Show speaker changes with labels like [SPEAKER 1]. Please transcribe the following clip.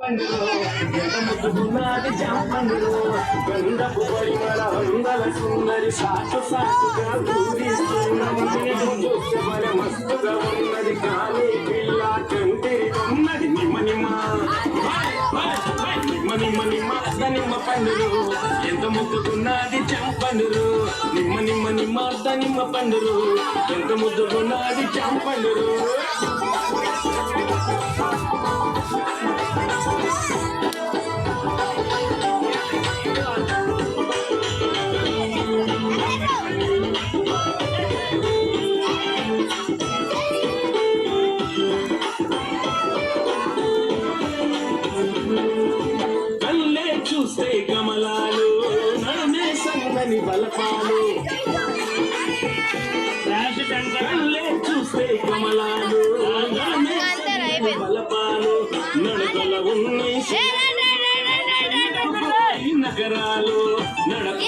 [SPEAKER 1] పండులో ఎంత ముద్దుకున్నది జాంపండులో గంధపు పరిమళ వందల సుందరి సాటు సాటుగా పూజిస్తున్నది చూస్తే మరి మస్తుగా ఉన్నది కానీ పిల్ల కంటిరి ఉన్నది నిమ్మ నిమ్మ నిమ్మ నిమ్మ నిమ్మ పండులు ఎంత ముద్దుకున్నది చంపండురు నిమ్మ నిమ్మ నిమ్మ నిమ్మ పండురు ఎంత ముద్దుకున్నది చంపండురు చూస్తే కమలాలు నడుమే సంగని బలపాలు చూస్తే కమలాలు నడుమే బలపాలు నడకల ఉన్నాయి నగరాలు నడక